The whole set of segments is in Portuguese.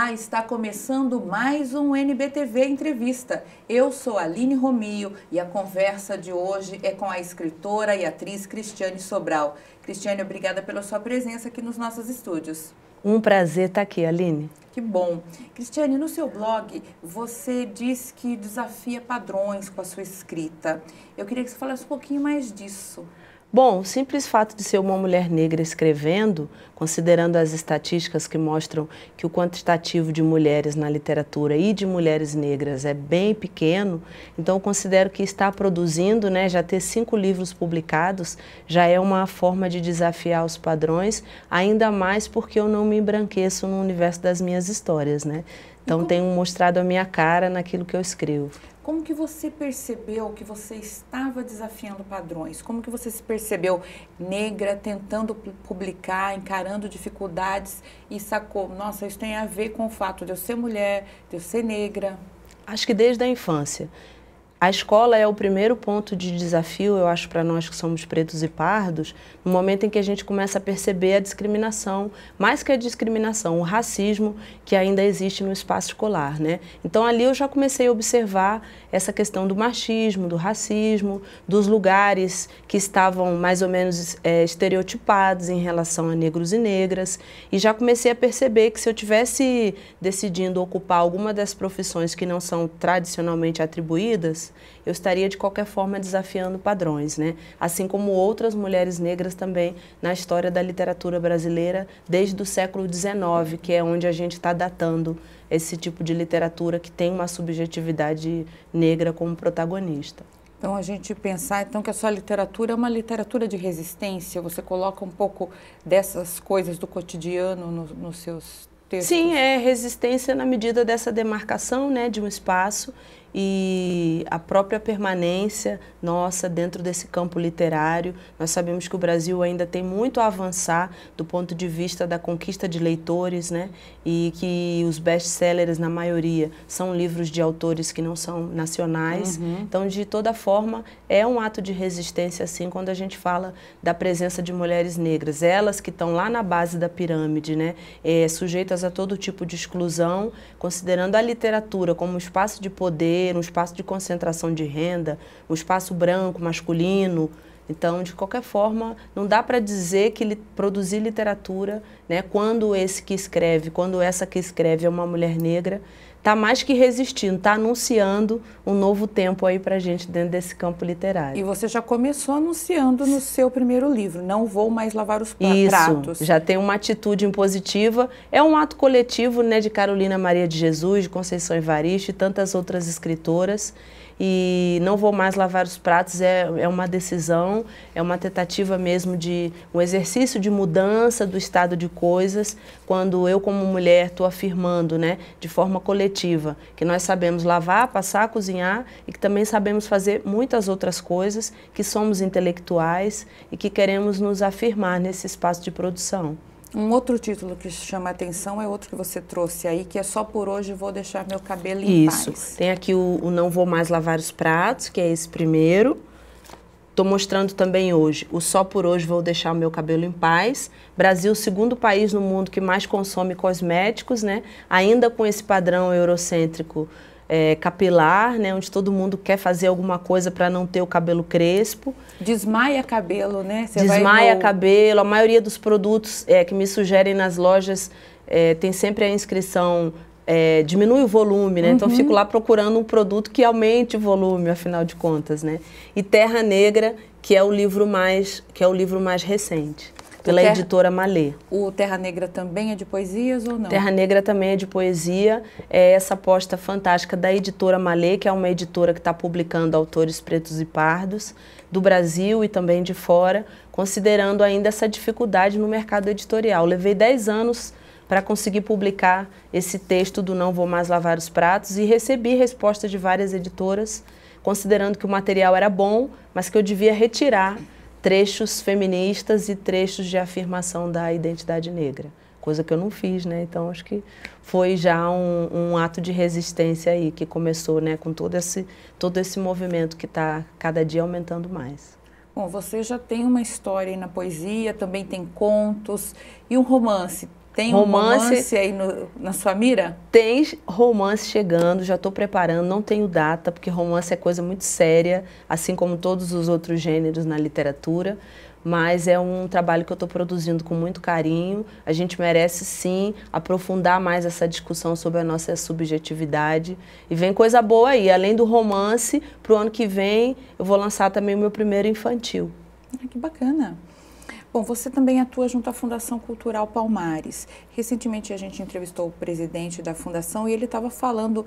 Olá, está começando mais um NBTV Entrevista. Eu sou Aline Romio e a conversa de hoje é com a escritora e atriz Cristiane Sobral. Cristiane, obrigada pela sua presença aqui nos nossos estúdios. Um prazer estar aqui, Aline. Que bom. Cristiane, no seu blog, você diz que desafia padrões com a sua escrita. Eu queria que você falasse um pouquinho mais disso. Bom, o simples fato de ser uma mulher negra escrevendo, considerando as estatísticas que mostram que o quantitativo de mulheres na literatura e de mulheres negras é bem pequeno, então eu considero que estar produzindo, já ter 5 livros publicados, já é uma forma de desafiar os padrões, ainda mais porque eu não me embranqueço no universo das minhas histórias, Então tenho mostrado a minha cara naquilo que eu escrevo. Como que você percebeu que você estava desafiando padrões? Como que você se percebeu negra, tentando publicar, encarando dificuldades e sacou, nossa, isso tem a ver com o fato de eu ser mulher, de eu ser negra? Acho que desde a infância. A escola é o primeiro ponto de desafio, eu acho, para nós que somos pretos e pardos, no momento em que a gente começa a perceber a discriminação, mais que a discriminação, o racismo que ainda existe no espaço escolar, Então ali eu já comecei a observar essa questão do machismo, do racismo, dos lugares que estavam mais ou menos estereotipados em relação a negros e negras, e já comecei a perceber que se eu tivesse decidindo ocupar alguma das profissões que não são tradicionalmente atribuídas, eu estaria de qualquer forma desafiando padrões, Assim como outras mulheres negras também na história da literatura brasileira desde o século XIX, que é onde a gente está datando esse tipo de literatura que tem uma subjetividade negra como protagonista. Então a gente pensar que a sua literatura é uma literatura de resistência, você coloca um pouco dessas coisas do cotidiano nos seus textos? Sim, é resistência na medida dessa demarcação, de um espaço e a própria permanência nossa dentro desse campo literário. Nós sabemos que o Brasil ainda tem muito a avançar do ponto de vista da conquista de leitores, e que os best-sellers, na maioria, são livros de autores que não são nacionais. Então, de toda forma, é um ato de resistência, assim, quando a gente fala da presença de mulheres negras. Elas que estão lá na base da pirâmide, sujeitas a todo tipo de exclusão, considerando a literatura como um espaço de poder, um espaço de concentração de renda, um espaço branco, masculino. Então, de qualquer forma, não dá para dizer que produzir literatura, quando essa que escreve é uma mulher negra, está mais que resistindo, está anunciando um novo tempo aí para a gente dentro desse campo literário. E você já começou anunciando no seu primeiro livro, Não Vou Mais Lavar os Pratos. Isso, já tem uma atitude impositiva, é um ato coletivo, de Carolina Maria de Jesus, de Conceição Evaristo e tantas outras escritoras. E Não Vou Mais Lavar os Pratos é uma decisão, é uma tentativa mesmo de um exercício de mudança do estado de coisas, quando eu como mulher estou afirmando, de forma coletiva, que nós sabemos lavar, passar, cozinhar e que também sabemos fazer muitas outras coisas, que somos intelectuais e que queremos nos afirmar nesse espaço de produção. Um outro título que chama a atenção é outro que você trouxe aí, que é Só por Hoje Vou Deixar Meu Cabelo em Paz. Isso. Tem aqui o Não Vou Mais Lavar os Pratos, que é esse primeiro. Estou mostrando também hoje o Só por Hoje Vou Deixar o Meu Cabelo em Paz. Brasil, o segundo país no mundo que mais consome cosméticos, Ainda com esse padrão eurocêntrico capilar, onde todo mundo quer fazer alguma coisa para não ter o cabelo crespo. Desmaia cabelo, Desmaia cabelo. A maioria dos produtos que me sugerem nas lojas tem sempre a inscrição diminui o volume, Então eu fico lá procurando um produto que aumente o volume, afinal de contas, E Terra Negra, que é o livro mais recente. Pela editora Malê. O Terra Negra também é de poesias ou não? Terra Negra também é de poesia. É essa aposta fantástica da editora Malê, que é uma editora que está publicando autores pretos e pardos do Brasil e também de fora, considerando ainda essa dificuldade no mercado editorial. Levei 10 anos para conseguir publicar esse texto do Não Vou Mais Lavar os Pratos e recebi resposta de várias editoras, considerando que o material era bom, mas que eu devia retirar trechos feministas e trechos de afirmação da identidade negra, coisa que eu não fiz, Então acho que foi já um ato de resistência aí que começou, com todo esse movimento que está cada dia aumentando mais. Bom, você já tem uma história aí na poesia, também tem contos e um romance. Tem um romance aí na sua mira? Tem romance chegando, já estou preparando, não tenho data, porque romance é coisa muito séria, assim como todos os outros gêneros na literatura, mas é um trabalho que eu estou produzindo com muito carinho. A gente merece, sim, aprofundar mais essa discussão sobre a nossa subjetividade. E vem coisa boa aí, além do romance, para o ano que vem eu vou lançar também o meu primeiro infantil. Que bacana! Bom, você também atua junto à Fundação Cultural Palmares. Recentemente a gente entrevistou o presidente da Fundação e ele estava falando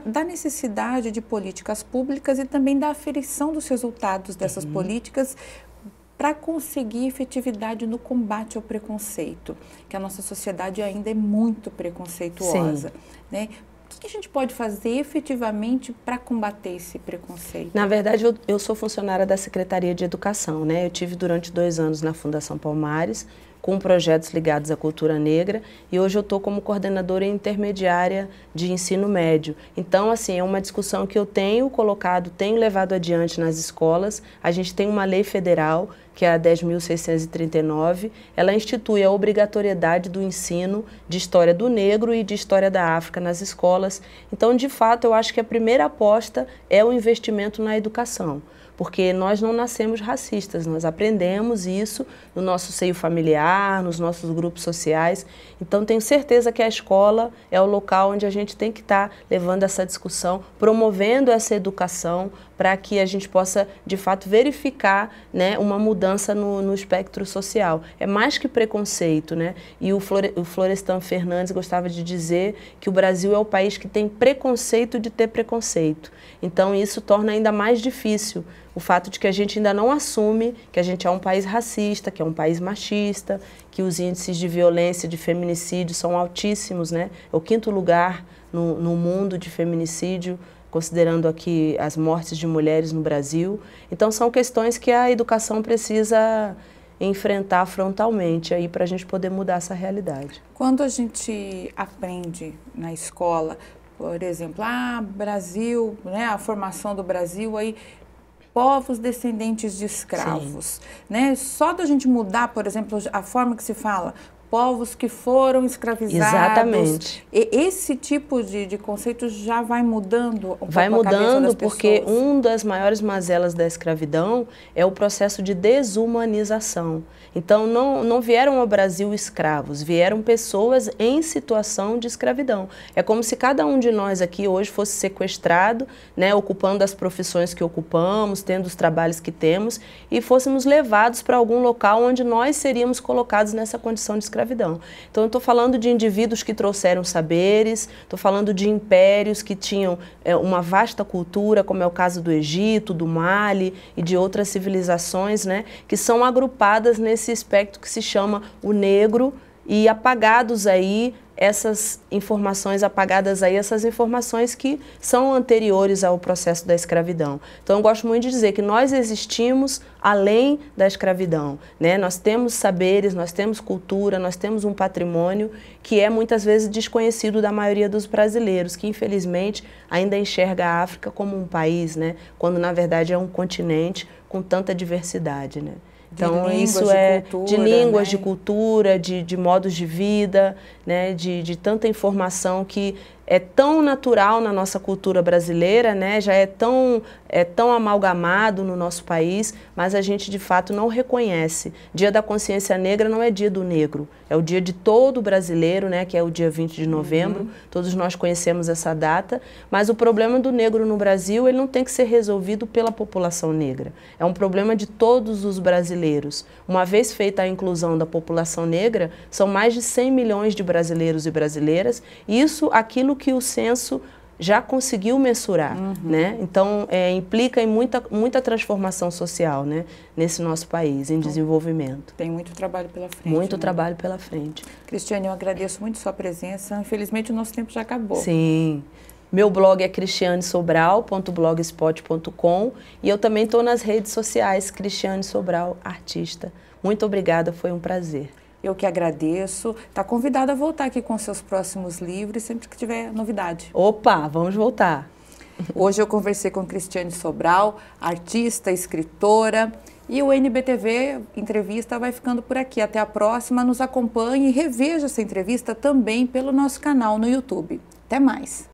da necessidade de políticas públicas e também da aferição dos resultados dessas políticas para conseguir efetividade no combate ao preconceito, que a nossa sociedade ainda é muito preconceituosa, né? O que a gente pode fazer efetivamente para combater esse preconceito? Na verdade, eu sou funcionária da Secretaria de Educação, né? Eu tive durante 2 anos na Fundação Palmares, com projetos ligados à cultura negra, e hoje eu estou como coordenadora intermediária de ensino médio. Então, assim, é uma discussão que eu tenho colocado, tenho levado adiante nas escolas. A gente tem uma lei federal, que é a 10.639, ela institui a obrigatoriedade do ensino de história do negro e de história da África nas escolas. Então, de fato, eu acho que a primeira aposta é o investimento na educação, porque nós não nascemos racistas, nós aprendemos isso no nosso seio familiar, nos nossos grupos sociais. Então, tenho certeza que a escola é o local onde a gente tem que estar levando essa discussão, promovendo essa educação, para que a gente possa, de fato, verificar, né, uma mudança no espectro social. É mais que preconceito, né? E o Florestan Fernandes gostava de dizer que o Brasil é o país que tem preconceito de ter preconceito. Então, isso torna ainda mais difícil o fato de que a gente ainda não assume que a gente é um país racista, que é um país machista, que os índices de violência, de feminicídio são altíssimos, né? É o 5º lugar no mundo de feminicídio, considerando aqui as mortes de mulheres no Brasil. Então, são questões que a educação precisa enfrentar frontalmente aí para a gente poder mudar essa realidade. Quando a gente aprende na escola, por exemplo, Brasil, né, a formação do Brasil, aí povos descendentes de escravos, né? Só da gente mudar, por exemplo, a forma que se fala, povos que foram escravizados. Exatamente. Esse tipo de conceito já vai mudando vai mudando porque uma das maiores mazelas da escravidão é o processo de desumanização. Então, não vieram ao Brasil escravos, vieram pessoas em situação de escravidão. É como se cada um de nós aqui hoje fosse sequestrado, né, ocupando as profissões que ocupamos, tendo os trabalhos que temos, e fôssemos levados para algum local onde nós seríamos colocados nessa condição de escravidão. Então, eu estou falando de indivíduos que trouxeram saberes, estou falando de impérios que tinham uma vasta cultura, como é o caso do Egito, do Mali e de outras civilizações, né, que são agrupadas nesse aspecto que se chama o negro, e apagados aí essas informações que são anteriores ao processo da escravidão. Então, eu gosto muito de dizer que nós existimos além da escravidão, né? Nós temos saberes, nós temos cultura, nós temos um patrimônio que é muitas vezes desconhecido da maioria dos brasileiros, que infelizmente ainda enxerga a África como um país, né? Quando na verdade é um continente com tanta diversidade, né? Então, isso é de línguas, de cultura, de modos de vida, né, de tanta informação que é tão natural na nossa cultura brasileira, né, já é tão amalgamado no nosso país, mas a gente de fato não reconhece. Dia da Consciência Negra não é dia do negro, é o dia de todo brasileiro, né, que é o dia 20 de novembro, todos nós conhecemos essa data, mas o problema do negro no Brasil, ele não tem que ser resolvido pela população negra, é um problema de todos os brasileiros. Uma vez feita a inclusão da população negra, são mais de 100 milhões de brasileiros e brasileiras, isso aquilo que o censo já conseguiu mensurar, né? Então, implica em muita transformação social, né, nesse nosso país, em desenvolvimento. Tem muito trabalho pela frente. Muito trabalho pela frente. Cristiane, eu agradeço muito sua presença. Infelizmente, o nosso tempo já acabou. Sim. Meu blog é cristianesobral.blogspot.com e eu também estou nas redes sociais, Cristiane Sobral, artista. Muito obrigada, foi um prazer. Eu que agradeço. Está convidada a voltar aqui com seus próximos livros, sempre que tiver novidade. Opa, vamos voltar. Hoje eu conversei com Cristiane Sobral, artista, escritora, E o NBTV Entrevista vai ficando por aqui. Até a próxima, nos acompanhe e reveja essa entrevista também pelo nosso canal no YouTube. Até mais!